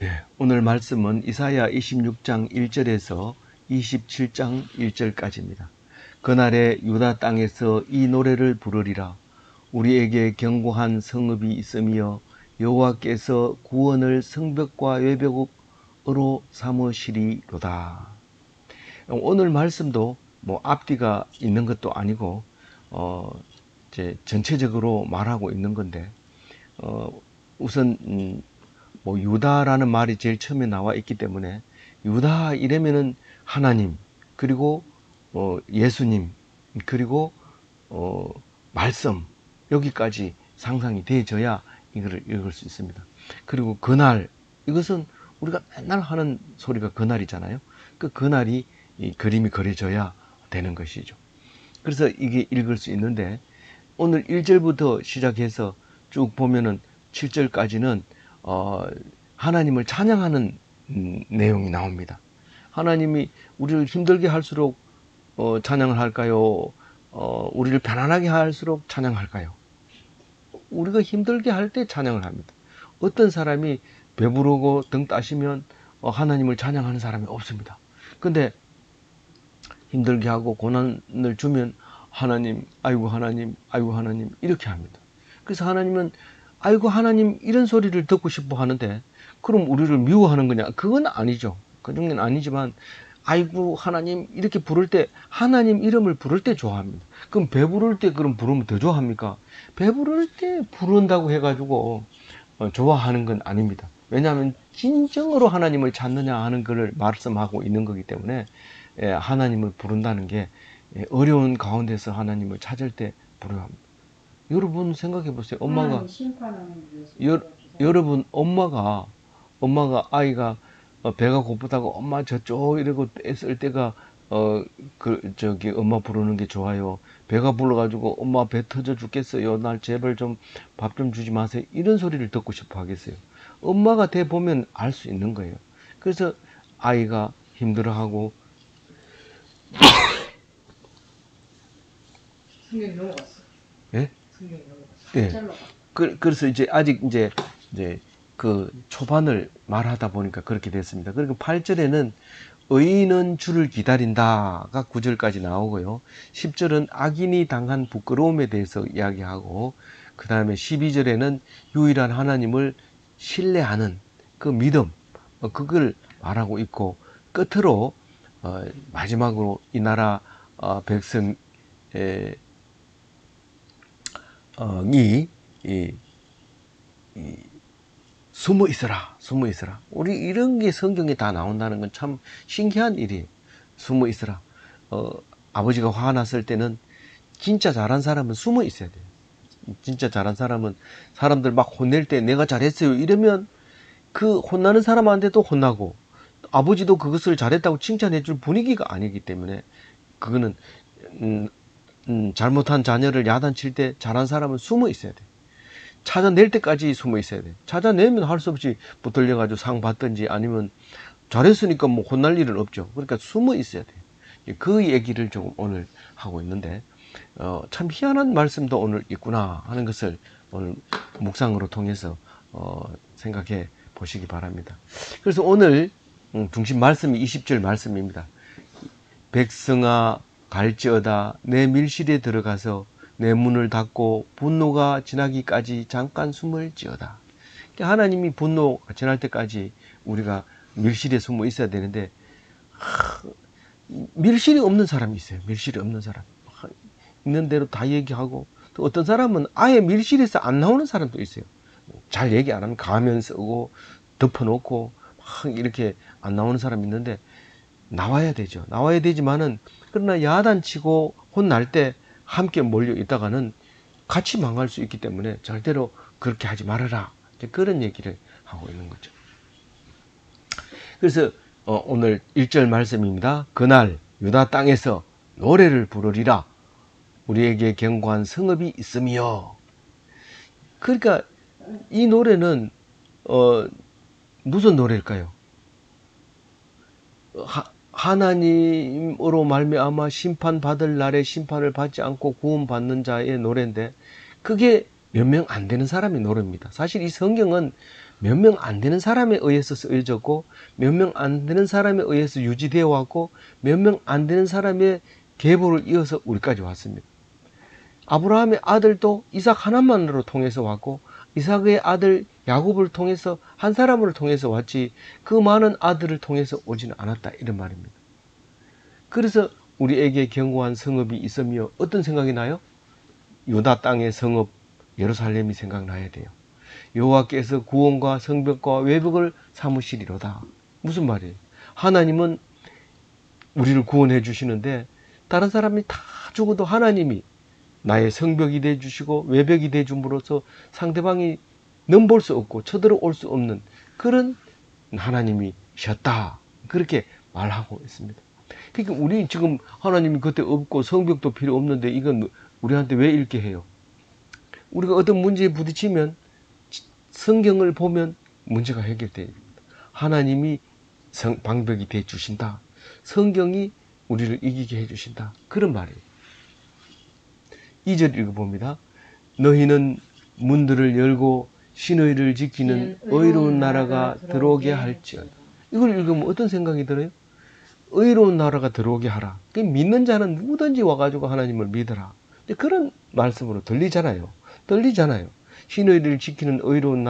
예, 오늘 말씀은 이사야 26장 1절에서 27장 1절까지입니다. 그날에 유다 땅에서 이 노래를 부르리라. 우리에게 견고한 성읍이 있으며 여호와께서 구원을 성벽과 외벽으로 삼으시리로다. 오늘 말씀도 뭐 앞뒤가 있는 것도 아니고 이제 전체적으로 말하고 있는 건데 우선 뭐 유다라는 말이 제일 처음에 나와 있기 때문에 유다 이러면은 하나님 그리고 예수님 그리고 말씀 여기까지 상상이 되어져야 이거를 읽을 수 있습니다. 그리고 그날 이것은 우리가 맨날 하는 소리가 그날이잖아요. 그 그날이 이 그림이 그려져야 되는 것이죠. 그래서 이게 읽을 수 있는데 오늘 1절부터 시작해서 쭉 보면은 7절까지는 하나님을 찬양하는 내용이 나옵니다. 하나님이 우리를 힘들게 할수록 찬양을 할까요? 우리를 편안하게 할수록 찬양할까요? 우리가 힘들게 할 때 찬양을 합니다. 어떤 사람이 배부르고 등 따시면 하나님을 찬양하는 사람이 없습니다. 근데 힘들게 하고 고난을 주면 하나님, 아이고 하나님, 아이고 하나님 이렇게 합니다. 그래서 하나님은 아이고 하나님 이런 소리를 듣고 싶어 하는데 그럼 우리를 미워하는 거냐? 그건 아니죠. 그 정도는 아니지만 아이고 하나님 이렇게 부를 때 하나님 이름을 부를 때 좋아합니다. 그럼 배부를 때 그럼 부르면 더 좋아합니까? 배부를 때 부른다고 해가지고 좋아하는 건 아닙니다. 왜냐하면 진정으로 하나님을 찾느냐 하는 것을 말씀하고 있는 거기 때문에 하나님을 부른다는 게 어려운 가운데서 하나님을 찾을 때 부르합니다. 여러분 생각해 보세요. 엄마가 여러분 엄마가 아이가 배가 고프다고 엄마 저쪽 이러고 애쓸 때가 엄마 부르는 게 좋아요. 배가 불러가지고 엄마 배 터져 죽겠어요. 날 제발 좀 밥 좀 주지 마세요. 이런 소리를 듣고 싶어 하겠어요. 엄마가 돼 보면 알 수 있는 거예요. 그래서 아이가 힘들어하고 성경이 넘어갔어. 예? 성경이 넘어갔어. 예. 그래서 이제 아직 이제 그 초반을 말하다 보니까 그렇게 됐습니다. 그리고 8절에는 의인은 주를 기다린다가 9절까지 나오고요. 10절은 악인이 당한 부끄러움에 대해서 이야기하고 그 다음에 12절에는 유일한 하나님을 신뢰하는 그 믿음 그걸 말하고 있고 끝으로 마지막으로 이 나라 백성이 숨어 있어라, 숨어 있어라. 우리 이런 게 성경에 다 나온다는 건 참 신기한 일이에요. 숨어 있어라. 아버지가 화가 났을 때는 진짜 잘한 사람은 숨어 있어야 돼요. 진짜 잘한 사람은 사람들 막 혼낼 때 내가 잘했어요 이러면 그 혼나는 사람한테도 혼나고 아버지도 그것을 잘했다고 칭찬해 줄 분위기가 아니기 때문에 그거는 잘못한 자녀를 야단칠 때 잘한 사람은 숨어 있어야 돼요. 찾아낼 때까지 숨어 있어야 돼. 찾아내면 할 수 없이 붙들려가지고 상 받든지 아니면 잘했으니까 뭐 혼날 일은 없죠. 그러니까 숨어 있어야 돼. 그 얘기를 조금 오늘 하고 있는데, 참 희한한 말씀도 오늘 있구나 하는 것을 오늘 묵상으로 통해서, 생각해 보시기 바랍니다. 그래서 오늘 중심 말씀이 20절 말씀입니다. 백성아 갈지어다 내 밀실에 들어가서 내 문을 닫고 분노가 지나기까지 잠깐 숨을 지어다. 하나님이 분노가 지날 때까지 우리가 밀실에 숨어 있어야 되는데 밀실이 없는 사람이 있어요. 밀실이 없는 사람. 있는 대로 다 얘기하고 또 어떤 사람은 아예 밀실에서 안 나오는 사람도 있어요. 잘 얘기 안 하면 가면 쓰고 덮어놓고 막 이렇게 안 나오는 사람이 있는데 나와야 되죠. 나와야 되지만은 그러나 야단치고 혼날 때 함께 몰려 있다가는 같이 망할 수 있기 때문에 절대로 그렇게 하지 말아라. 그런 얘기를 하고 있는 거죠. 그래서 오늘 1절 말씀입니다. 그날 유다 땅에서 노래를 부르리라. 우리에게 견고한 성읍이 있으며. 그러니까 이 노래는 무슨 노래일까요? 하나님으로 말미암아 심판받을 날에 심판을 받지 않고 구원받는 자의 노래인데 그게 몇 명 안 되는 사람의 노래입니다. 사실 이 성경은 몇 명 안 되는 사람에 의해서 쓰여졌고 몇 명 안 되는 사람에 의해서 유지되어 왔고 몇 명 안 되는 사람의 계보를 이어서 우리까지 왔습니다. 아브라함의 아들도 이삭 하나만으로 통해서 왔고 이삭의 아들 야곱을 통해서 한 사람을 통해서 왔지 그 많은 아들을 통해서 오지는 않았다 이런 말입니다. 그래서 우리에게 견고한 성읍이 있으며 어떤 생각이 나요? 유다 땅의 성읍 예루살렘이 생각나야 돼요. 여호와께서 구원과 성벽과 외벽을 삼으시리로다. 무슨 말이에요? 하나님은 우리를 구원해 주시는데 다른 사람이 다 죽어도 하나님이 나의 성벽이 돼 주시고 외벽이 돼 줌으로써 상대방이 넘볼 수 없고 쳐들어올 수 없는 그런 하나님이셨다. 그렇게 말하고 있습니다. 그러니까 우리 지금 하나님이 그때 없고 성벽도 필요 없는데 이건 우리한테 왜 읽게 해요? 우리가 어떤 문제에 부딪히면 성경을 보면 문제가 해결돼요. 하나님이 방벽이 돼 주신다. 성경이 우리를 이기게 해 주신다. 그런 말이에요. 2절 읽어봅니다. 너희는 문들을 열고 신의를 지키는 의로운 나라가 들어오게 할지어다. 이걸 읽으면 어떤 생각이 들어요? 의로운 나라가 들어오게 하라. 믿는 자는 누구든지 와가지고 하나님을 믿어라. 그런 말씀으로 들리잖아요. 신의를 지키는 의로운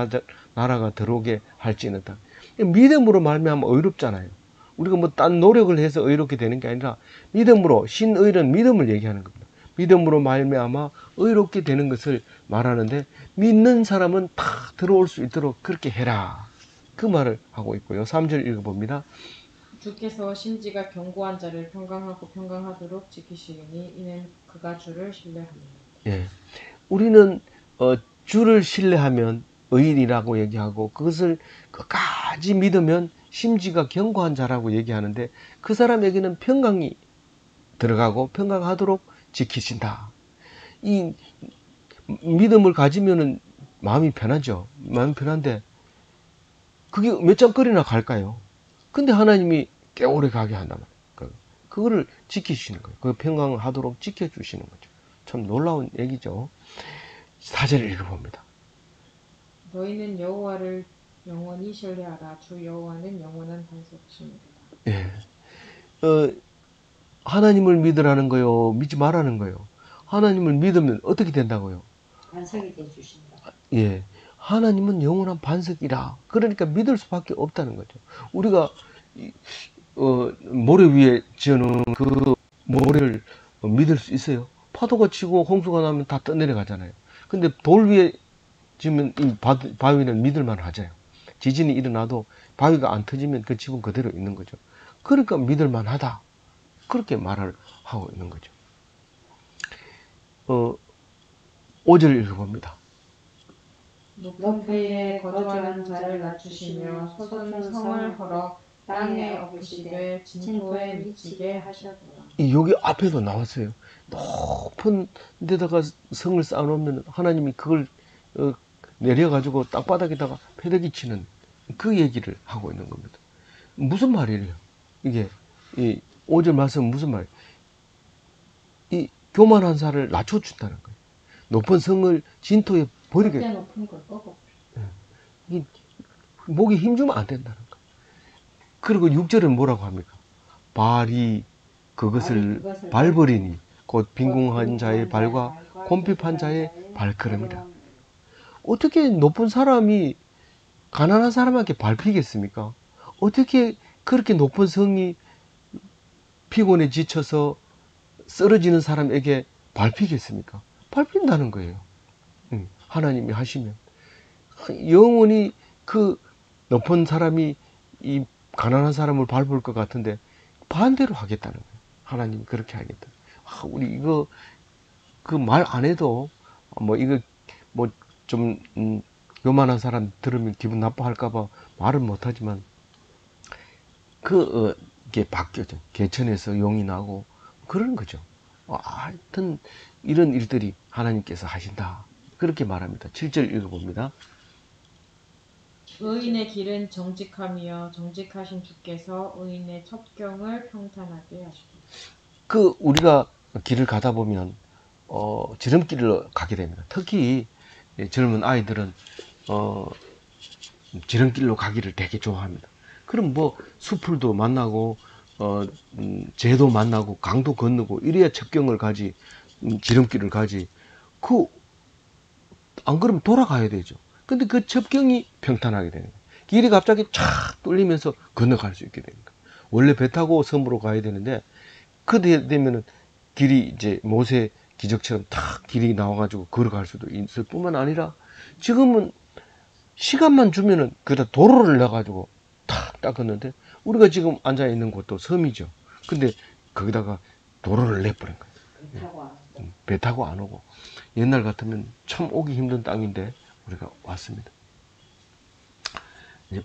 나라가 들어오게 할지어다. 믿음으로 말미암아 의롭잖아요. 우리가 뭐 딴 노력을 해서 의롭게 되는 게 아니라 믿음으로 신의는 믿음을 얘기하는 겁니다. 믿음으로 말미암아 의롭게 되는 것을 말하는데 믿는 사람은 다 들어올 수 있도록 그렇게 해라. 그 말을 하고 있고요. 3절 읽어봅니다. 주께서 심지가 견고한 자를 평강하고 평강하도록 지키시리니 이는 그가 주를 신뢰합니다. 예, 우리는 주를 신뢰하면 의인이라고 얘기하고 그것을 끝까지 믿으면 심지가 견고한 자라고 얘기하는데 그 사람에게는 평강이 들어가고 평강하도록 지키신다. 이 믿음을 가지면은 마음이 편하죠. 마음이 편한데 그게 몇 장거리나 갈까요? 근데 하나님이 꽤 오래 가게 한단 말이에요. 그거를 지키시는 거예요. 그 평강하도록 지켜주시는 거죠. 참 놀라운 얘기죠. 4절 읽어봅니다. 너희는 여호와를 영원히 신뢰하라. 주 여호와는 영원한 반석이십니다. 예. 하나님을 믿으라는 거요. 믿지 말라는 거요. 하나님을 믿으면 어떻게 된다고요? 반석이 돼 주신다. 예. 하나님은 영원한 반석이라. 그러니까 믿을 수밖에 없다는 거죠. 우리가 모래 위에 지어놓은 그 모래를 믿을 수 있어요? 파도가 치고 홍수가 나면 다 떠내려가잖아요. 근데 돌 위에 지으면 이 바위는 믿을만 하잖아요. 지진이 일어나도 바위가 안 터지면 그 집은 그대로 있는 거죠. 그러니까 믿을만 하다. 그렇게 말을 하고 있는 거죠. 5절 읽어봅니다. 높은 데에 거주하는 자를 낮추시며 솟은 성을 헐어 땅에 엎으시되 진토에 미치게 하셨도다. 여기 앞에도 나왔어요. 높은 데다가 성을 쌓아놓으면 하나님이 그걸 내려가지고 땅바닥에다가 패대기 치는 그 얘기를 하고 있는 겁니다. 무슨 말이래요? 이게 이 5절 말씀 무슨 말이에요? 이 교만한 자를 낮춰준다는 거예요. 높은 성을 진토에 버리게. 절대 높은 걸 꺾어. 목에 힘주면 안 된다는 거예요. 그리고 6절은 뭐라고 합니까? 발이 그것을 밟으리니 곧 빈궁한 자의 발과 곰핍한 자의 발걸음이라. 어떻게 높은 사람이 가난한 사람에게 밟히겠습니까? 어떻게 그렇게 높은 성이 피곤에 지쳐서 쓰러지는 사람에게 밟히겠습니까? 밟힌다는 거예요. 하나님이 하시면. 영원히 그 높은 사람이 이 가난한 사람을 밟을 것 같은데 반대로 하겠다는 거예요. 하나님이 그렇게 하겠다. 우리 이거 그 말 안 해도 이거 좀 요만한 사람 들으면 기분 나빠할까봐 말은 못하지만 이게 바뀌어져. 개천에서 용이 나고 그런 거죠. 하여튼 이런 일들이 하나님께서 하신다. 그렇게 말합니다. 7절 읽어봅니다. 의인의 길은 정직함이여 정직하신 주께서 의인의 첩경을 평탄하게 하시고. 우리가 길을 가다 보면 지름길을 가게 됩니다. 특히 젊은 아이들은 지름길로 가기를 되게 좋아합니다. 그럼 뭐 수풀도 만나고 재도 만나고 강도 건너고 이래야 첩경을 가지, 지름길을 가지. 안 그러면 돌아가야 되죠. 근데 그 첩경이 평탄하게 되는 거예요. 길이 갑자기 촥 뚫리면서 건너갈 수 있게 됩니다. 원래 배 타고 섬으로 가야 되는데 그때 되면은 길이 이제 모세 기적처럼 탁 길이 나와가지고 걸어갈 수도 있을 뿐만 아니라 지금은 시간만 주면은 그다 도로를 내가지고 탁 닦았는데 우리가 지금 앉아 있는 곳도 섬이죠. 근데 거기다가 도로를 내버린 거예요. 타고 와. 배 타고 안 오고 옛날 같으면 참 오기 힘든 땅인데 우리가 왔습니다. 이제,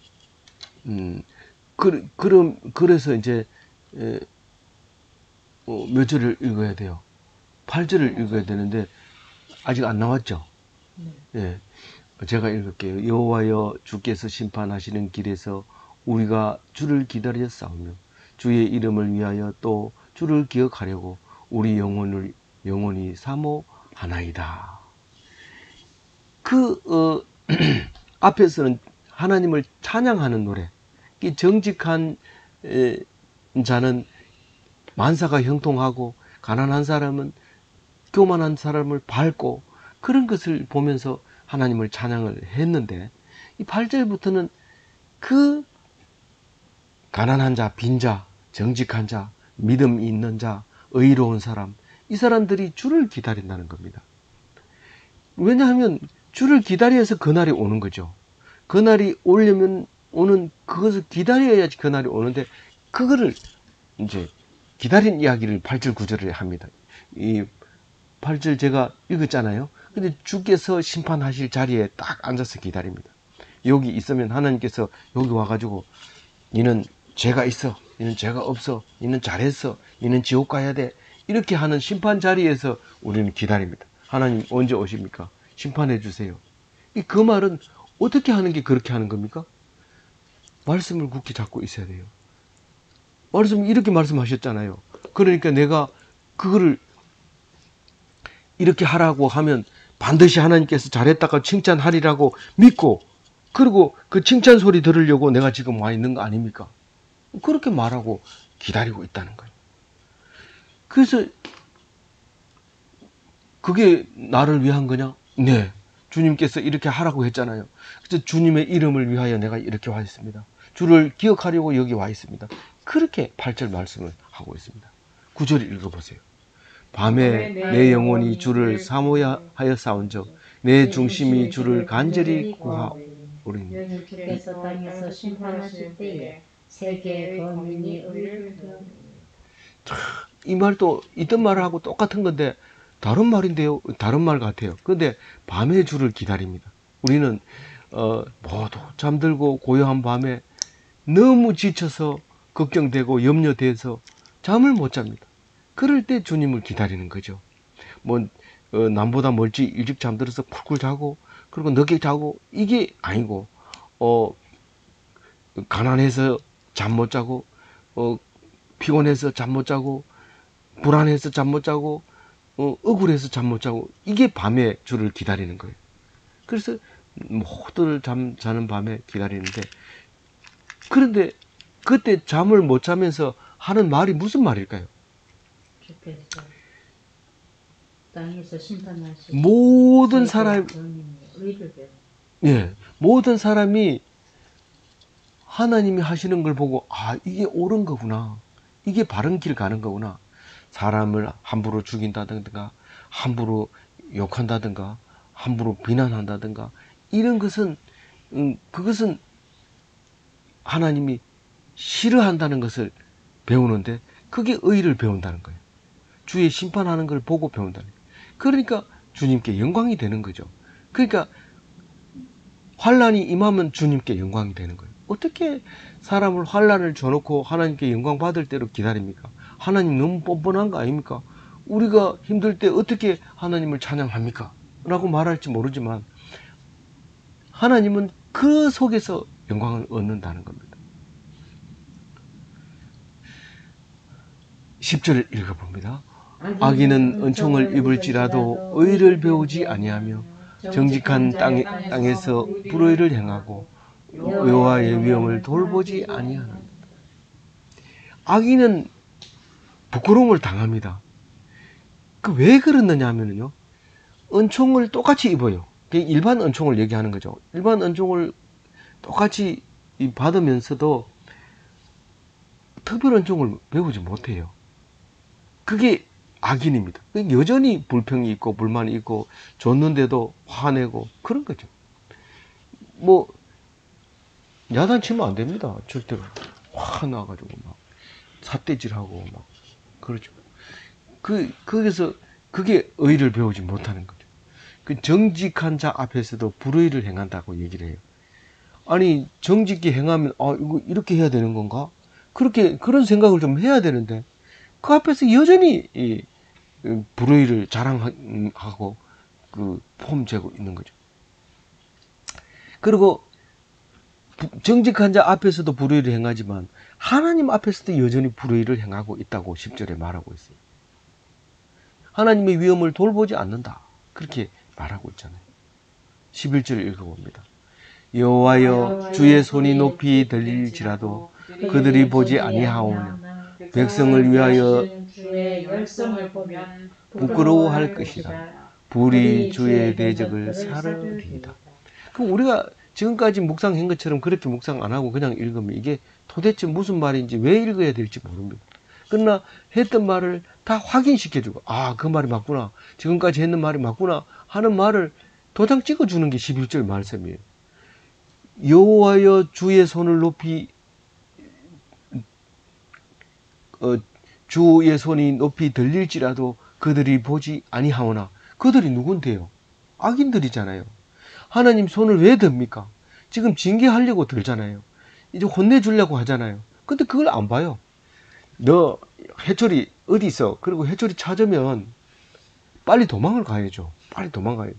그래서 이제 몇 절을 읽어야 돼요? 8절을 읽어야 되는데 아직 안 나왔죠? 예. 제가 읽을게요. 여호와여 주께서 심판하시는 길에서 우리가 주를 기다려 싸우며 주의 이름을 위하여 또 주를 기억하려고 우리 영혼이 사모하나이다. 앞에서는 하나님을 찬양하는 노래, 이 정직한 자는 만사가 형통하고 가난한 사람은 교만한 사람을 밟고 그런 것을 보면서 하나님을 찬양을 했는데 이 8절부터는 그 가난한 자, 빈자, 정직한 자, 믿음 있는 자, 의로운 사람, 이 사람들이 주를 기다린다는 겁니다. 왜냐하면 주를 기다려서 그날이 오는 거죠. 그날이 오려면 그것을 기다려야지 그날이 오는데 그거를 이제 기다린 이야기를 8절 9절에 합니다. 이 8절 제가 읽었잖아요. 근데 주께서 심판하실 자리에 딱 앉아서 기다립니다. 여기 있으면 하나님께서 여기 와가지고 너는 죄가 있어, 너는 죄가 없어, 너는 잘했어, 너는 지옥 가야 돼, 이렇게 하는 심판 자리에서 우리는 기다립니다. 하나님 언제 오십니까? 심판해 주세요. 그 말은 어떻게 하는 게 그렇게 하는 겁니까? 말씀을 굳게 잡고 있어야 돼요. 이렇게 말씀하셨잖아요. 그러니까 내가 그거를 이렇게 하라고 하면 반드시 하나님께서 잘했다가 칭찬하리라고 믿고, 그리고 그 칭찬 소리 들으려고 내가 지금 와 있는 거 아닙니까? 그렇게 말하고 기다리고 있다는 거예요. 그래서 그게 나를 위한 거냐? 네. 주님께서 이렇게 하라고 했잖아요. 그래서 주님의 이름을 위하여 내가 이렇게 와 있습니다. 주를 기억하려고 여기 와 있습니다. 그렇게 8절 말씀을 하고 있습니다. 9절 읽어보세요. 밤에 내 영혼이 주를 사모하여 싸운즉 내 중심이 주를 간절히 구하오리니. 주께서 땅에서 심판하실 때에 세계의 범인이 의를 배우리니. 이 말도 있던 말을 하고 똑같은 건데 다른 말인데요. 다른 말 같아요. 근데 밤에 주를 기다립니다. 우리는 모두 잠들고 고요한 밤에 너무 지쳐서 걱정되고 염려돼서 잠을 못 잡니다. 그럴 때 주님을 기다리는 거죠. 남보다 멀지 일찍 잠들어서 쿨쿨 자고 그리고 늦게 자고 이게 아니고 가난해서 잠 못 자고 피곤해서 잠 못 자고 불안해서 잠 못 자고 억울해서 잠 못 자고 이게 밤에 주를 기다리는 거예요. 그래서 모두를 자는 밤에 기다리는데, 그런데 그때 잠을 못 자면서 하는 말이 무슨 말일까요? 주께서 땅에서 심판하실 모든 사람, 범인이 의를 배우리니. 예, 모든 사람이 하나님이 하시는 걸 보고 이게 옳은 거구나, 이게 바른 길 가는 거구나. 사람을 함부로 죽인다든가 함부로 욕한다든가 함부로 비난한다든가 이런 것은 그것은 하나님이 싫어한다는 것을 배우는데 그게 의를 배운다는 거예요. 주의 심판하는 걸 보고 배운다는 거예요. 그러니까 주님께 영광이 되는 거죠. 그러니까 환난이 임하면 주님께 영광이 되는 거예요. 어떻게 사람을 환난을 줘놓고 하나님께 영광 받을 때로 기다립니까? 하나님 너무 뻔뻔한 거 아닙니까? 우리가 힘들 때 어떻게 하나님을 찬양합니까? 라고 말할지 모르지만 하나님은 그 속에서 영광을 얻는다는 겁니다. 10절을 읽어봅니다. 악인은 은총을 입을지라도 의를 배우지 아니하며 정직한 땅에서 불의를 행하고 여호와의 위엄을 돌보지 아니하는. 악인은 부끄러움을 당합니다. 그 왜 그러느냐 하면요, 은총을 똑같이 입어요. 일반 은총을 얘기하는 거죠. 일반 은총을 똑같이 받으면서도 특별 은총을 배우지 못해요. 그게 악인입니다. 여전히 불평이 있고 불만이 있고 줬는데도 화내고 그런 거죠. 뭐 야단치면 안 됩니다. 절대로. 화나가지고 막 삿대질하고 막 그러죠. 거기서 그게 의를 배우지 못하는 거죠. 그 정직한 자 앞에서도 불의를 행한다고 얘기를 해요. 아니, 정직히 행하면 이거 이렇게 해야 되는 건가? 그런 생각을 좀 해야 되는데 그 앞에서 여전히 불의를 자랑하고 폼재고 있는 거죠. 그리고 정직한 자 앞에서도 불의를 행하지만 하나님 앞에서도 여전히 불의를 행하고 있다고 10절에 말하고 있어요. 하나님의 위엄을 돌보지 않는다. 그렇게 말하고 있잖아요. 11절을 읽어봅니다. 여호와여, 주의 손이 높이 들릴지라도 그들이 보지 아니하오며 백성을 위하여 주의 열성을 보면 부끄러워할 것이다. 불이 주의 대적을 사르리이다. 그럼 우리가 지금까지 묵상한 것처럼 그렇게 묵상 안 하고 그냥 읽으면 이게 도대체 무슨 말인지 왜 읽어야 될지 모릅니다. 그러나 했던 말을 다 확인시켜주고, 그 말이 맞구나, 지금까지 했는 말이 맞구나 하는 말을 도장 찍어주는 게 11절 말씀이에요. 여호와여, 주의 손을 높이 주의 손이 높이 들릴지라도 그들이 보지 아니하오나. 그들이 누군데요? 악인들이잖아요. 하나님 손을 왜 듭니까? 지금 징계하려고 들잖아요. 이제 혼내주려고 하잖아요. 근데 그걸 안 봐요. 너 해초리 어디 있어? 그리고 해초리 찾으면 빨리 도망을 가야죠. 빨리 도망가야죠.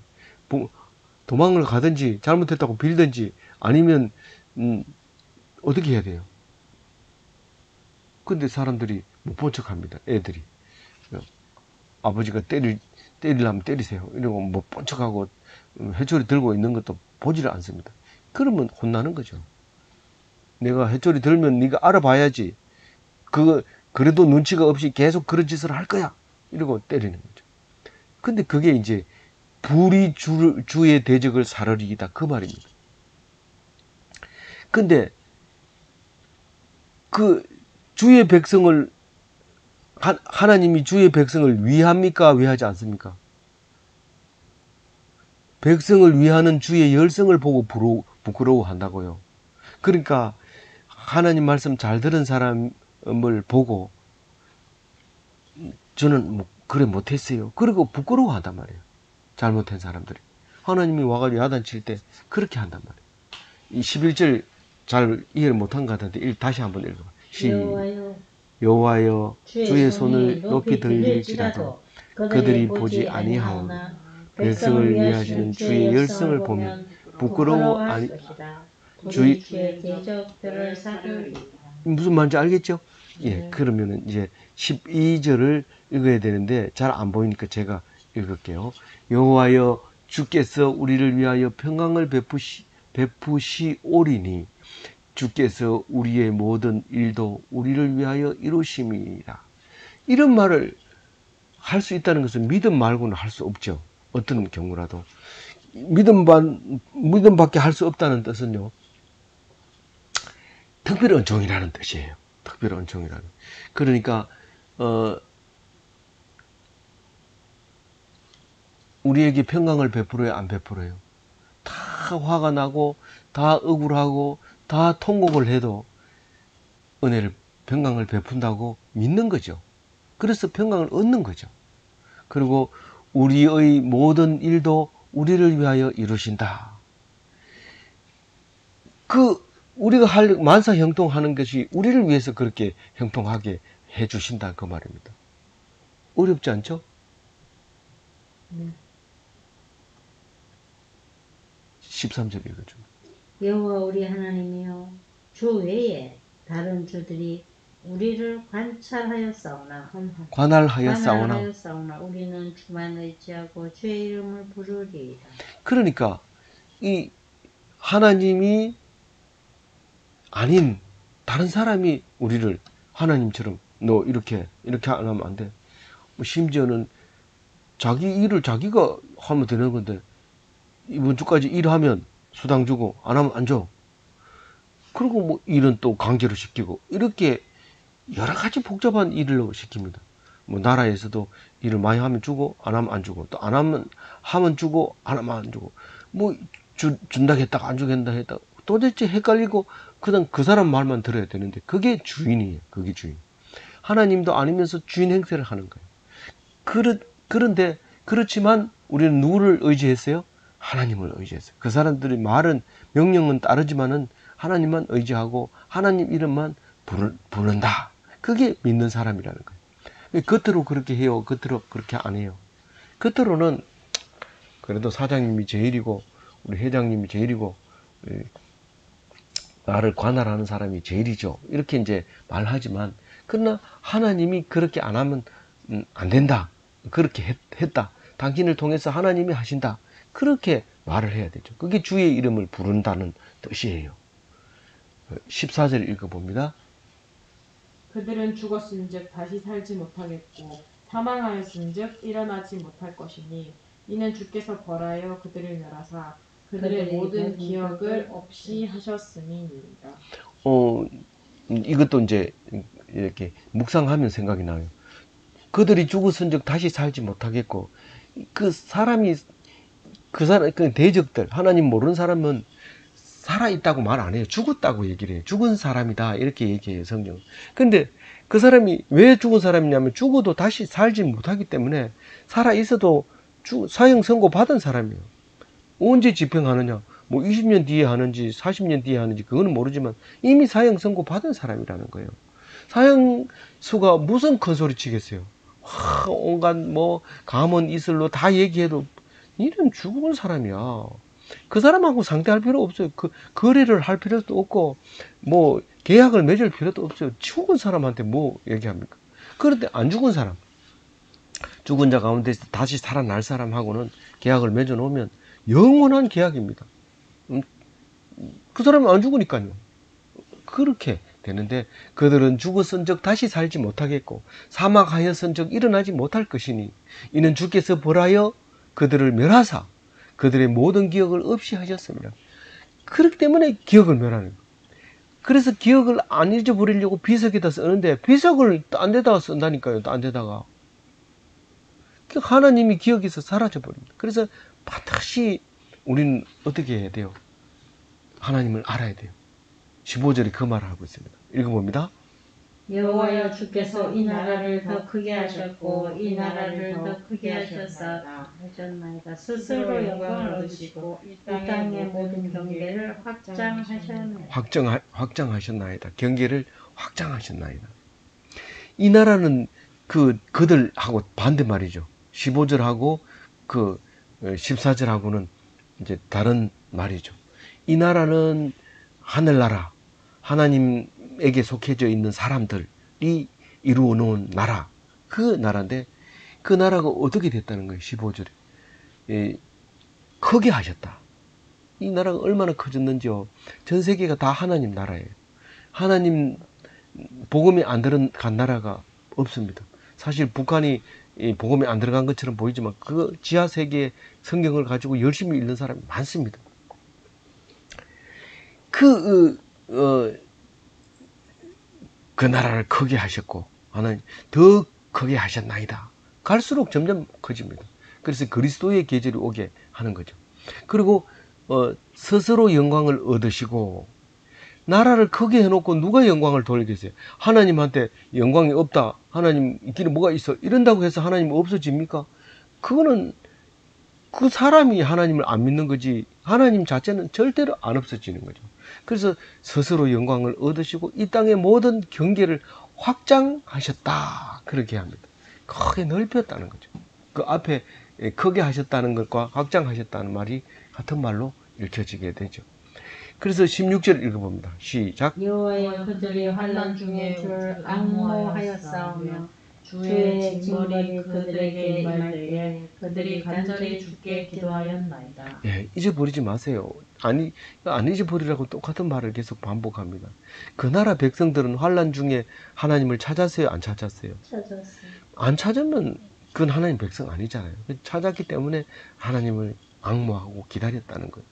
도망을 가든지 잘못했다고 빌든지 아니면 어떻게 해야 돼요? 근데 사람들이 못 본 척합니다. 애들이. 아버지가 때리려면 때리세요. 이러고 못 본 척하고 해초리 들고 있는 것도 보지를 않습니다. 그러면 혼나는 거죠. 내가 해초리 들면 네가 알아봐야지. 그래도 눈치가 없이 계속 그런 짓을 할 거야. 이러고 때리는 거죠. 근데 그게 이제 불이 주의 대적을 사르리이다. 그 말입니다. 근데 주의 백성을 하나님이 주의 백성을 위합니까? 위하지 않습니까? 백성을 위하는 주의 열성을 보고 부끄러워한다고요. 그러니까 하나님 말씀 잘 들은 사람을 보고 저는 그래 못했어요. 그리고 부끄러워한단 말이에요. 잘못한 사람들이. 하나님이 와가지고 야단칠 때 그렇게 한단 말이에요. 이 11절 잘 이해를 못한 것 같은데 다시 한번 읽어봐. 여호와여, 주의 손을 높이 들릴지라도 그들이 보지 아니하오나 백성을 위하시는 주의 열성을 보면 부끄러워 아니. 주의 대적들을 사르리이다. 무슨 말인지 알겠죠? 예, 그러면은 이제 12절을 읽어야 되는데 잘 안 보이니까 제가 읽을게요. 여호와여, 주께서 우리를 위하여 평강을 베푸시오리니 주께서 우리의 모든 일도 우리를 위하여 이루심이라. 이런 말을 할 수 있다는 것은 믿음 말고는 할 수 없죠. 어떤 경우라도. 믿음밖에 할 수 없다는 뜻은요, 특별 은총이라는 뜻이에요. 특별 은총이라는. 그러니까 우리에게 평강을 베풀어요, 안 베풀어요? 다 화가 나고 다 억울하고 다 통곡을 해도 평강을 베푼다고 믿는 거죠. 그래서 평강을 얻는 거죠. 그리고 우리의 모든 일도 우리를 위하여 이루신다. 우리가 만사 형통하는 것이 우리를 위해서 그렇게 형통하게 해주신다. 그 말입니다. 어렵지 않죠? 13절 읽어줍니다. 여호와 우리 하나님이여, 주 외에 다른 주들이 우리를 관할하여 싸우나 우리는 주만 의지하고 주의 이름을 부르리이다. 그러니까 이 하나님이 아닌 다른 사람이 우리를 하나님처럼 너 이렇게 안 하면 안 돼. 뭐 심지어는 자기 일을 자기가 하면 되는 건데 이번 주까지 일하면 수당 주고 안 하면 안 줘. 그리고 뭐 일은 또 강제로 시키고 이렇게 여러 가지 복잡한 일을 시킵니다. 뭐 나라에서도 일을 많이 하면 주고 안 하면 안 주고 또 안 하면 주고 안 하면 안 주고 뭐 준다 했다가 안 주겠다 했다가 도대체 헷갈리고 그냥 그 사람 말만 들어야 되는데 그게 주인이에요. 그게 주인. 하나님도 아니면서 주인 행세를 하는 거예요. 그런데 그렇지만 우리는 누구를 의지했어요? 하나님을 의지했어요. 그 사람들이 말은 명령은 따르지만은 하나님만 의지하고 하나님 이름만 부른다. 그게 믿는 사람이라는 거예요. 겉으로 그렇게 해요. 겉으로 그렇게 안 해요. 겉으로는 그래도 사장님이 제일이고 우리 회장님이 제일이고 나를 관할하는 사람이 제일이죠. 이렇게 이제 말하지만 그러나 하나님이 그렇게 안 하면 안 된다. 그렇게 했다. 당신을 통해서 하나님이 하신다. 그렇게 말을 해야 되죠. 그게 주의 이름을 부른다는 뜻이에요. 14절 읽어봅니다. 그들은 죽었은즉 다시 살지 못하겠고 사망하였은즉 일어나지 못할 것이니 이는 주께서 벌하여 그들을 멸하사 그들의 모든 기억을 없이 하셨음이니이다. 이것도 이제 이렇게 묵상하면 생각이 나요. 그들이 죽었은즉 다시 살지 못하겠고 그 대적들 하나님 모르는 사람은 살아있다고 말 안 해요. 죽었다고 얘기를 해요. 죽은 사람이다 이렇게 얘기해요, 성경. 근데 그 사람이 왜 죽은 사람이냐면 죽어도 다시 살지 못하기 때문에 살아있어도 사형 선고 받은 사람이에요. 언제 집행하느냐, 뭐 20년 뒤에 하는지 40년 뒤에 하는지 그거는 모르지만 이미 사형 선고 받은 사람이라는 거예요. 사형수가 무슨 큰 소리 치겠어요. 온갖 뭐 감언 이슬로 다 얘기해도 이런 죽은 사람이야. 그 사람하고 상대할 필요 없어요. 거래를 할 필요도 없고 뭐 계약을 맺을 필요도 없어요. 죽은 사람한테 뭐 얘기합니까? 그런데 안 죽은 사람, 죽은 자 가운데서 다시 살아날 사람하고는 계약을 맺어 놓으면 영원한 계약입니다. 그 사람은 안 죽으니까요. 그렇게 되는데 그들은 죽었은즉 다시 살지 못하겠고 사망하였은즉 일어나지 못할 것이니 이는 주께서 벌하여 그들을 멸하사 그들의 모든 기억을 없이 하셨습니다. 그렇기 때문에 기억을 멸하는 거예요. 그래서 기억을 안 잊어버리려고 비석에다 쓰는데 비석을 딴 데다가 쓴다니까요. 딴 데다가. 하나님이 기억에서 사라져버립니다. 그래서 반드시 우리는 어떻게 해야 돼요? 하나님을 알아야 돼요. 15절에 그 말을 하고 있습니다. 읽어봅니다. 여호와여 주께서 이 나라를 더 크게 하셨고 이 나라를 더 크게 하셨나이다. 스스로 영광을 얻으시고 이 땅의 모든 경계를 확장하셨나이다. 경계를 확장하셨나이다. 이 나라는 그들하고 반대말이죠. 15절하고 14절하고는 이제 다른 말이죠. 이 나라는 하늘나라, 하나님에게 속해져 있는 사람들이 이루어 놓은 나라, 그 나라인데 그 나라가 어떻게 됐다는 거예요. 15절에 크게 하셨다. 이 나라가 얼마나 커졌는지요. 전 세계가 다 하나님 나라예요. 하나님 복음이 안 들어간 나라가 없습니다. 사실 북한이 복음이 안 들어간 것처럼 보이지만 그 지하 세계의 성경을 가지고 열심히 읽는 사람이 많습니다. 그 나라를 크게 하셨고 하나님 더 크게 하셨나이다. 갈수록 점점 커집니다. 그래서 그리스도의 계절이 오게 하는 거죠. 그리고 스스로 영광을 얻으시고 나라를 크게 해놓고 누가 영광을 돌리겠어요? 하나님한테 영광이 없다. 하나님 있기는 뭐가 있어. 이런다고 해서 하나님 없어집니까? 그거는 그 사람이 하나님을 안 믿는 거지 하나님 자체는 절대로 안 없어지는 거죠. 그래서 스스로 영광을 얻으시고 이 땅의 모든 경계를 확장하셨다. 그렇게 합니다. 크게 넓혔다는 거죠. 그 앞에 크게 하셨다는 것과 확장하셨다는 말이 같은 말로 읽혀지게 되죠. 그래서 16절 읽어봅니다. 시작. 여호와여 그들이 환난 중에 주를 악모하였사오며 주의 징벌이 그들에게 임할 때에 그들이 간절히 주께 기도하였나이다. 예, 잊어버리지 마세요. 안 잊어버리라고 똑같은 말을 계속 반복합니다. 그 나라 백성들은 환난 중에 하나님을 찾았어요? 안 찾았어요? 찾았어요. 안 찾으면 그건 하나님 백성 아니잖아요. 찾았기 때문에 하나님을 앙모하고 기다렸다는 거예요.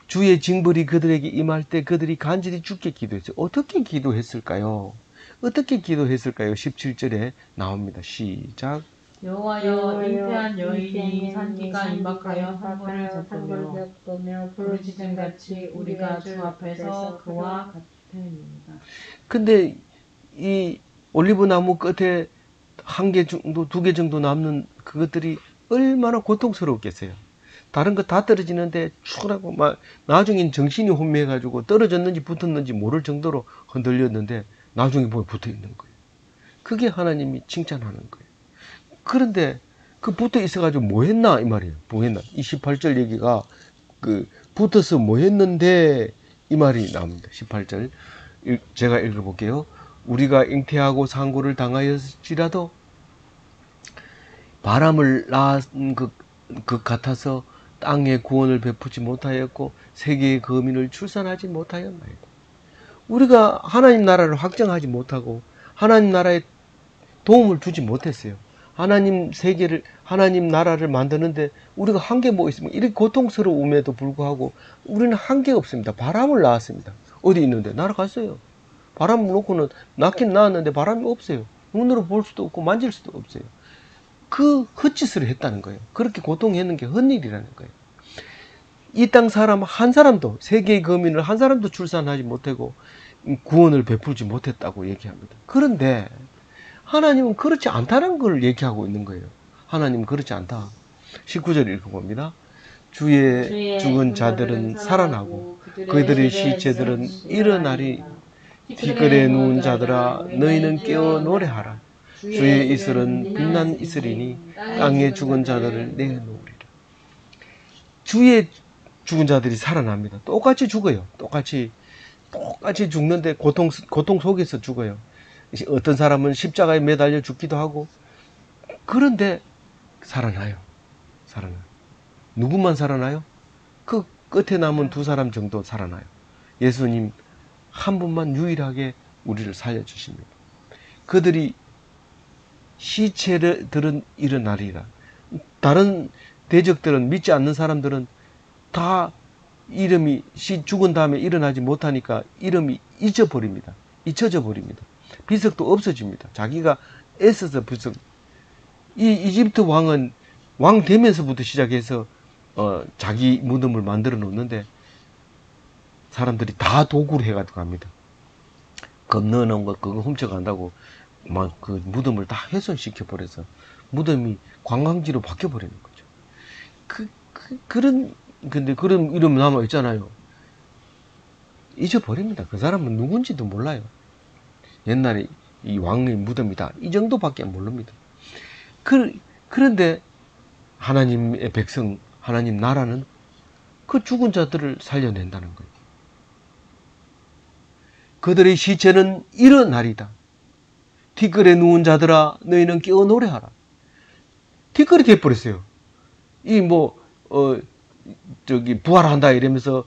주의 징벌이 그들에게 임할 때 그들이 간절히 주께 기도했어요. 어떻게 기도했을까요? 어떻게 기도했을까요? 17절에 나옵니다. 시작. 여호와여 잉태한 여인이 산기가 임박하여 산물을 덮으며 부르짖음같이 우리가 주 앞에서 그와 같으니이다. 근데 이 올리브 나무 끝에 한 개 정도, 두 개 정도 남는 그것들이 얼마나 고통스러웠겠어요. 다른 거 다 떨어지는데 추락하고 막 나중엔 정신이 혼미해가지고 떨어졌는지 붙었는지 모를 정도로 흔들렸는데 나중에 보면 붙어 있는 거예요. 그게 하나님이 칭찬하는 거예요. 그런데 그 붙어 있어가지고 뭐 했나 이 말이에요. 뭐 했나? 이 18절 얘기가 그 붙어서 뭐 했는데 이 말이 나옵니다. 18절 제가 읽어볼게요. 우리가 잉태하고 상고를 당하였을지라도 바람을 낳은 것 같아서 땅에 구원을 베푸지 못하였고 세계의 거민을 출산하지 못하였나이다. 우리가 하나님 나라를 확정하지 못하고 하나님 나라에 도움을 주지 못했어요. 하나님 세계를, 하나님 나라를 만드는데 우리가 한계 뭐 있으면 이렇게 고통스러움에도 불구하고 우리는 한계가 없습니다. 바람을 낳았습니다. 어디 있는데? 날아갔어요. 바람을 놓고는 낳긴 낳았는데 바람이 없어요. 눈으로 볼 수도 없고 만질 수도 없어요. 그 헛짓을 했다는 거예요. 그렇게 고통했는 게 헛일이라는 거예요. 이 땅 사람 한 사람도, 세계의 거민을 한 사람도 출산하지 못하고 구원을 베풀지 못했다고 얘기합니다. 그런데 하나님은 그렇지 않다는 걸 얘기하고 있는 거예요. 하나님은 그렇지 않다. 19절 읽어봅니다. 주의 죽은 자들은 살아나고 그들의 시체들은 일어나리. 티끌에 누운 자들아 너희는 깨어 노래하라. 주의 이슬은 빛난 이슬이니 땅에 죽은 자들을 내놓으리라. 주의 죽은 자들이 살아납니다. 똑같이 죽어요. 똑같이 죽는데 고통 속에서 죽어요. 어떤 사람은 십자가에 매달려 죽기도 하고, 그런데 살아나요. 누구만 살아나요? 그 끝에 남은 두 사람 정도 살아나요. 예수님 한 분만 유일하게 우리를 살려주십니다. 그들이 시체들은 일어나리라. 다른 대적들은, 믿지 않는 사람들은 다 이름이 죽은 다음에 일어나지 못하니까 이름이 잊혀져 버립니다. 비석도 없어집니다. 자기가 애써서 비석. 이 이집트 왕은 왕 되면서부터 시작해서 자기 무덤을 만들어 놓는데 사람들이 다 도구를 해가지고 갑니다. 겁 넣어놓은 거 그거 훔쳐간다고 막 그 무덤을 다 훼손시켜 버려서 무덤이 관광지로 바뀌어 버리는 거죠. 근데 그런 이름 남아 있잖아요. 잊어버립니다. 그 사람은 누군지도 몰라요. 옛날에 이 왕의 무덤이다. 이 정도밖에 모릅니다. 그런데 하나님의 백성, 하나님 나라는 그 죽은 자들을 살려낸다는 거예요. 그들의 시체는 일어나리다. 티끌에 누운 자들아 너희는 깨어 노래하라. 티끌이 돼버렸어요. 부활한다 이러면서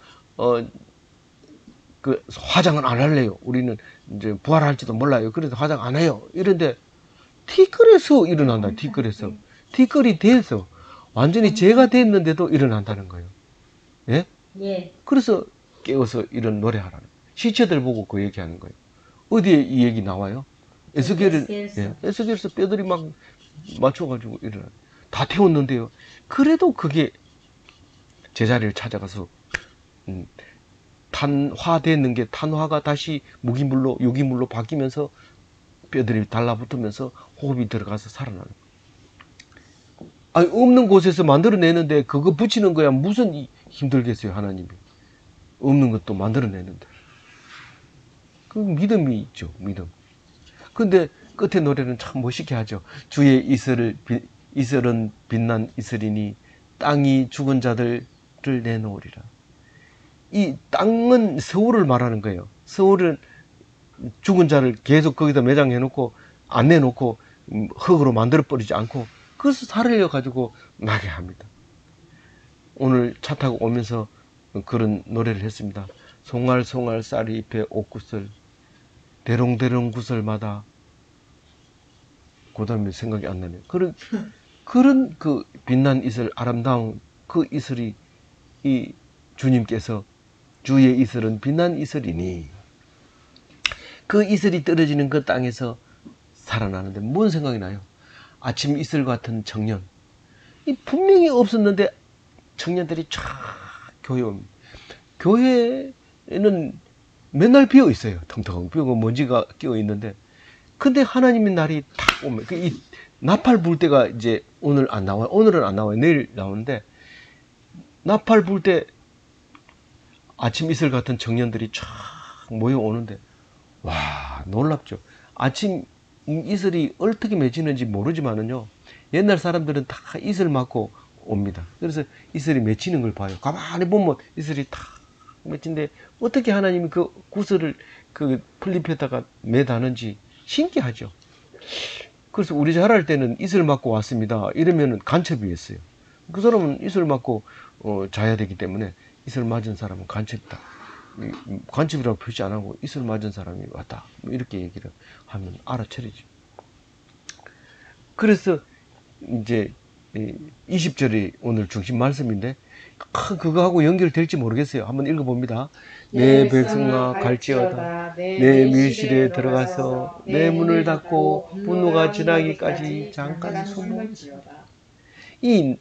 그 화장은 안 할래요. 우리는 이제 부활할지도 몰라요. 그래서 화장 안 해요. 이런데 티끌에서 일어난다. 티끌이 돼서 완전히 죄가 됐는데도 일어난다는 거예요. 예? 예. 그래서 깨어서 이런 노래하라는 거예요. 시체들 보고 그 얘기하는 거예요. 어디에 이 얘기 나와요? 에스겔에서 뼈들이 막 맞춰가지고 일어나. 다 태웠는데요. 그래도 그게 제자리를 찾아가서 탄화되는 게 탄화가 다시 무기물로 유기물로 바뀌면서 뼈들이 달라붙으면서 호흡이 들어가서 살아나는 거예요. 아니, 없는 곳에서 만들어내는데 그거 붙이는 거야 무슨 힘들겠어요. 하나님이 없는 것도 만들어내는데 그 믿음이 있죠. 믿음. 근데 끝에 노래는 참 멋있게 하죠. 주의 이슬은 빛난 이슬이니 땅이 죽은 자들을 내놓으리라. 이 땅은 서울을 말하는 거예요. 서울은 죽은 자를 계속 거기다 매장해 놓고 안 내놓고 흙으로 만들어 버리지 않고 그것을 살려 가지고 나게 합니다. 오늘 차 타고 오면서 그런 노래를 했습니다. 송알송알 쌀이 잎에 옥구슬 대롱대롱 구슬마다 그 다음에 생각이 안 나네요. 그런 그 빛난 이슬, 아름다운 그 이슬이 이 주님께서 주의 이슬은 빛난 이슬이니 그 이슬이 떨어지는 그 땅에서 살아나는데 뭔 생각이 나요? 아침 이슬 같은 청년. 이 분명히 없었는데 청년들이 쫙 교회 옵니다. 교회에는 맨날 비어 있어요. 텅텅 비어고 먼지가 끼어 있는데 근데 하나님의 날이 탁 오면 이 나팔 불 때가 이제 오늘 안 나와요. 오늘은 안 나와요. 내일 나오는데 나팔 불 때 아침 이슬 같은 청년들이 쫙 모여오는데 와 놀랍죠. 아침 이슬이 어떻게 맺히는지 모르지만은요 옛날 사람들은 다 이슬 맞고 옵니다. 그래서 이슬이 맺히는 걸 봐요. 가만히 보면 이슬이 다 맺힌데 어떻게 하나님이 그 구슬을 그 풀잎에다가 매다는지 신기하죠. 그래서 우리 잘할 때는 이슬 맞고 왔습니다. 이러면은 간첩이었어요. 그 사람은 이슬 맞고 자야 되기 때문에 이슬 맞은 사람은 간첩이다. 간첩이라고 표시 안 하고 이슬 맞은 사람이 왔다. 이렇게 얘기를 하면 알아차리죠. 그래서 이제 20절이 오늘 중심 말씀인데 그거하고 연결될지 모르겠어요. 한번 읽어봅니다. 내 백성아 갈지어다 내 밀실에 들어가서 내 문을 닫고 분노가 지나기까지 잠깐 숨어. 이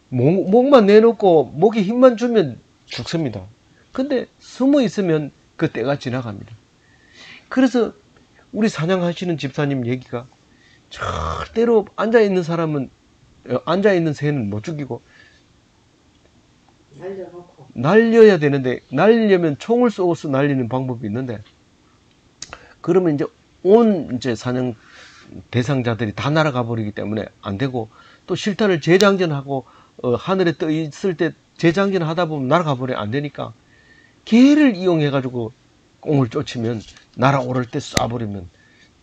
목만 내놓고 목에 힘만 주면 죽습니다. 근데 숨어 있으면 그 때가 지나갑니다. 그래서 우리 사냥하시는 집사님 얘기가 절대로 앉아있는 새는 못 죽이고 날려야 되는데 날려면 총을 쏘고서 날리는 방법이 있는데 그러면 이제 이제 사냥 대상자들이 다 날아가 버리기 때문에 안 되고 또 실탄을 재장전하고 하늘에 떠 있을 때 재장전 하다 보면 날아가 버려 안 되니까 개를 이용해 가지고 꽁을 쫓으면 날아오를 때 쏴버리면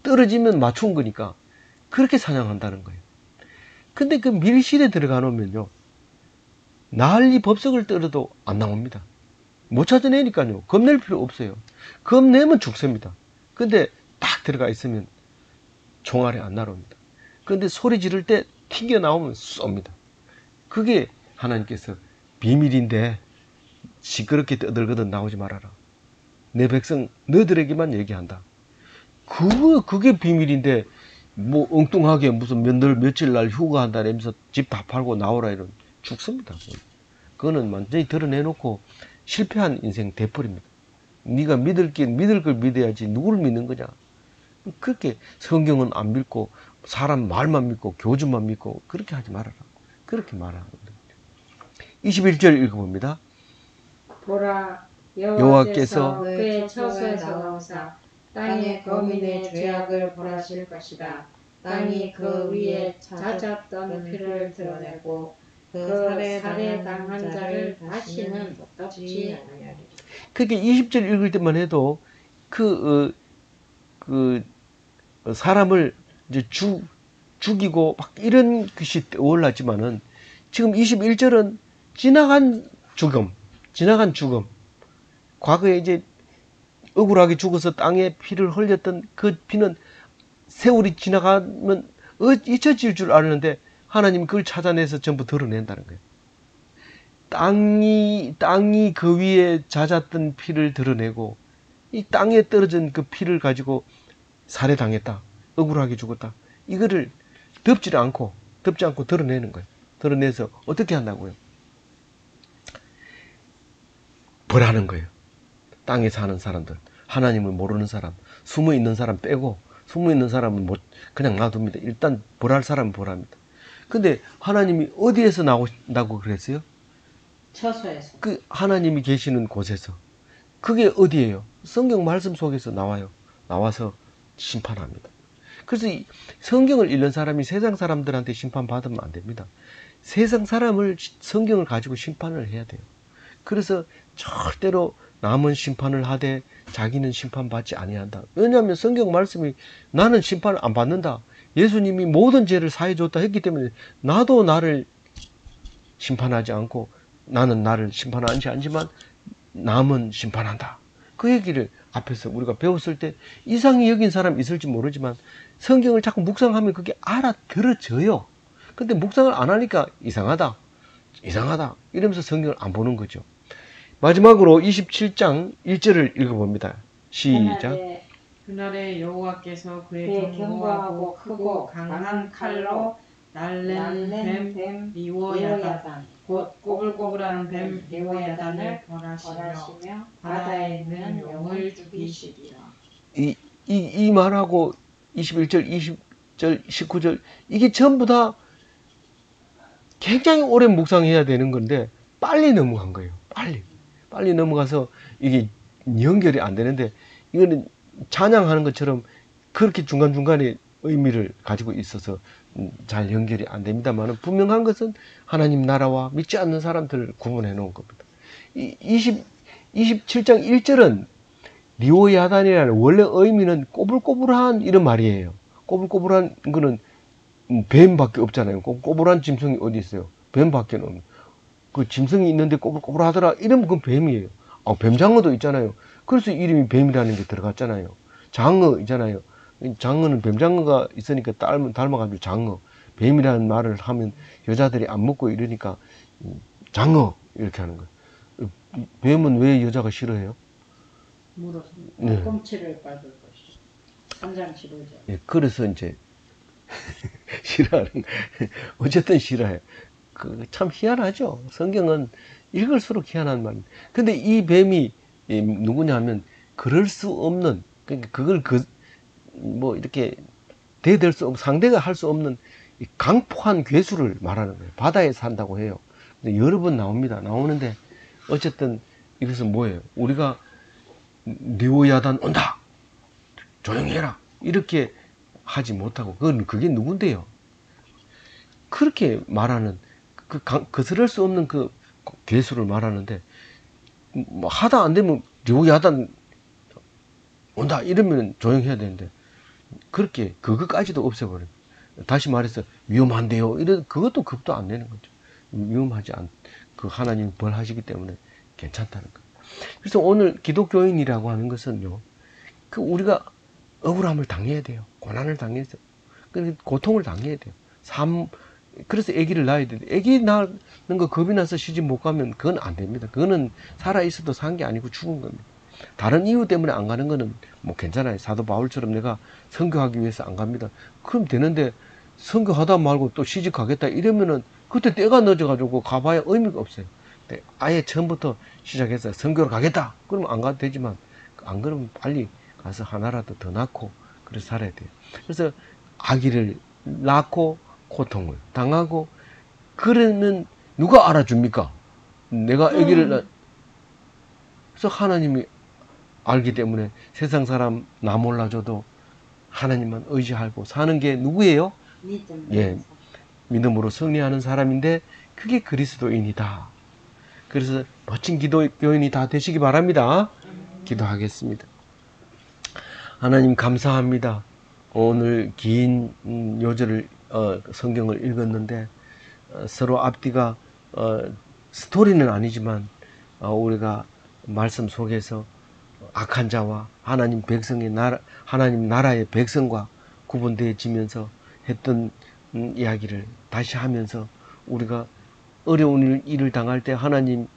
떨어지면 맞춘 거니까 그렇게 사냥한다는 거예요. 근데 그 밀실에 들어가 놓으면요 난리 법석을 떨어도 안 나옵니다. 못 찾아내니까요 겁낼 필요 없어요. 겁내면 죽습니다. 근데 딱 들어가 있으면 총알이 안 날아옵니다. 근데 소리 지를 때 튕겨 나오면 쏩니다. 그게 하나님께서 비밀인데 시끄럽게 떠들거든 나오지 말아라. 내 백성 너희들에게만 얘기한다. 그게 비밀인데 뭐 엉뚱하게 무슨 며칠 날 휴가한다 이러면서 집 다 팔고 나오라 이러면 죽습니다. 그거는 완전히 드러내놓고 실패한 인생 돼버립니다. 네가 믿을 걸 믿어야지 누구를 믿는 거냐. 그렇게 성경은 안 믿고 사람 말만 믿고 교주만 믿고 그렇게 하지 말아라. 그렇게 말하는 거예요. 21절 읽어봅니다. 보라 여호와께서 그의 처소에서 나오사 땅의 거민의 죄악을 벌하실 것이다. 땅이 그 위에 잦았던 피를 드러내고 그 살해당한 자를 다시는 덮지 아니하리라. 그렇게 20절 읽을 때만 해도 사람을 이제 죽이고 막 이런 것이 떠올랐지만은 지금 21절은 지나간 죽음. 과거에 이제 억울하게 죽어서 땅에 피를 흘렸던 그 피는 세월이 지나가면 잊혀질 줄 알았는데 하나님이 그걸 찾아내서 전부 드러낸다는 거예요. 땅이 그 위에 잦았던 피를 드러내고 이 땅에 떨어진 그 피를 가지고 살해당했다. 억울하게 죽었다. 이거를 덮지 않고 드러내는 거예요. 드러내서 어떻게 한다고요? 벌하는 거예요. 땅에 사는 사람들, 하나님을 모르는 사람, 숨어 있는 사람 빼고 숨어 있는 사람은 그냥 놔둡니다. 일단 벌할 사람은 벌합니다. 근데 하나님이 어디에서 나오신다고 그랬어요? 처소에서. 그 하나님이 계시는 곳에서. 그게 어디예요? 성경 말씀 속에서 나와요. 나와서 심판합니다. 그래서 이 성경을 읽는 사람이 세상 사람들한테 심판받으면 안 됩니다. 세상 사람을 성경을 가지고 심판을 해야 돼요. 그래서 절대로 남은 심판을 하되 자기는 심판받지 아니한다. 왜냐하면 성경 말씀이 나는 심판을 안 받는다. 예수님이 모든 죄를 사해 줬다 했기 때문에 나도 나를 심판하지 않고 나는 나를 심판하지 않지만 남은 심판한다. 그 얘기를 앞에서 우리가 배웠을 때 이상히 여긴 사람 있을지 모르지만 성경을 자꾸 묵상하면 그게 알아들어져요. 근데 묵상을 안 하니까 이상하다 이러면서 성경을 안 보는 거죠. 마지막으로 27장 1절을 읽어봅니다. 시작. 그날에 여호와께서 그의 그의 견고하고 크고 강한 칼로 날랜 뱀 리워야단 곧 꼬불꼬불한 뱀 리워야단을 벌하시며 바다에 있는 용을 죽이시리라. 이 말하고 21절, 20절, 19절 이게 전부 다 굉장히 오래 묵상해야 되는 건데 빨리 넘어간 거예요. 빨리 넘어가서 이게 연결이 안 되는데 이거는 찬양하는 것처럼 그렇게 중간중간에 의미를 가지고 있어서 잘 연결이 안 됩니다만 분명한 것은 하나님 나라와 믿지 않는 사람들을 구분해 놓은 겁니다. 27장 1절은 리오야단이라는 원래 의미는 꼬불꼬불한 이런 말이에요. 꼬불꼬불한 거는 뱀밖에 없잖아요. 꼬불한 짐승이 어디 있어요? 뱀밖에 없는. 그 짐승이 있는데 꼬불꼬불하더라. 이러면 그건 뱀이에요. 뱀장어도 있잖아요. 그래서 이름이 뱀이라는 게 들어갔잖아요. 장어 있잖아요. 장어는 뱀장어가 있으니까 닮아가지고 장어. 뱀이라는 말을 하면 여자들이 안 먹고 이러니까 장어 이렇게 하는 거예요. 뱀은 왜 여자가 싫어해요? 물어서 네. 꽁치를 밟을 것이 한장 싫어져. 예, 그래서 이제 싫어하는 어쨌든 싫어해. 그 참 희한하죠. 성경은 읽을수록 희한한 말입니다. 근데 이 뱀이 누구냐면 그럴 수 없는 그러니까 그걸 뭐 이렇게 대될 수 없 상대가 할 수 없는 강포한 괴수를 말하는 거예요. 바다에 산다고 해요. 근데 여러 번 나오는데 어쨌든 이것은 뭐예요? 우리가 리오야단 온다. 조용히 해라. 이렇게 하지 못하고 그게 누군데요? 그렇게 말하는 거스를 수 없는 그 괴수를 말하는데 뭐 하다 안 되면 리오야단 온다 이러면 조용해야 되는데 그렇게 그것까지도 없애버려요. 다시 말해서 위험한데요. 그것도 겁도 안 내는 거죠. 위험하지 그 하나님 벌하시기 때문에 괜찮다는 거예요. 그래서 오늘 기독교인이라고 하는 것은요, 그 우리가 억울함을 당해야 돼요. 고난을 당해야 돼요. 고통을 당해야 돼요. 그래서 아기를 낳아야 돼요. 아기 낳는 거 겁이 나서 시집 못 가면 그건 안 됩니다. 그거는 살아있어도 산 게 아니고 죽은 겁니다. 다른 이유 때문에 안 가는 거는 뭐 괜찮아요. 사도 바울처럼 내가 선교하기 위해서 안 갑니다. 그럼 되는데 선교하다 말고 또 시집 가겠다 이러면은 그때 때가 늦어가지고 가봐야 의미가 없어요. 근데 아예 처음부터 시작해서 선교를 가겠다. 그러면 안 가도 되지만 안 그러면 빨리 가서 하나라도 더 낳고 그래서 살아야 돼요. 그래서 아기를 낳고 고통을 당하고 그러면 누가 알아줍니까? 내가 아기를 그래서 하나님이 알기 때문에 세상 사람 나 몰라줘도 하나님만 의지하고 사는 게 누구예요? 예, 믿음으로 승리하는 사람인데 그게 그리스도인이다. 그래서 멋진 기독교인이 다 되시기 바랍니다. 기도하겠습니다. 하나님 감사합니다. 오늘 긴 요절을 성경을 읽었는데 서로 앞뒤가 스토리는 아니지만 우리가 말씀 속에서 악한 자와 하나님 백성의 하나님 나라의 백성과 구분되어지면서 했던 이야기를 다시 하면서 우리가 어려운 일을 당할 때 하나님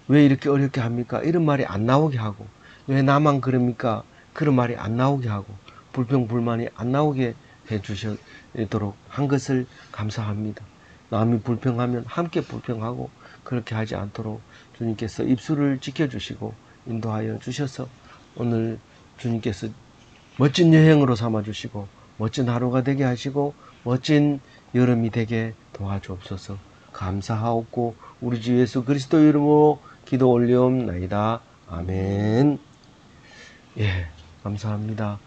왜 이렇게 어렵게 합니까? 이런 말이 안 나오게 하고 왜 나만 그럽니까? 그런 말이 안 나오게 하고 불평불만이 안 나오게 해주시도록 한 것을 감사합니다. 남이 불평하면 함께 불평하고 그렇게 하지 않도록 주님께서 입술을 지켜주시고 인도하여 주셔서 오늘 주님께서 멋진 여행으로 삼아주시고 멋진 하루가 되게 하시고 멋진 여름이 되게 도와주옵소서. 감사하옵고 우리 주 예수 그리스도 이름으로 기도 올리옵나이다. 아멘. 예, 감사합니다.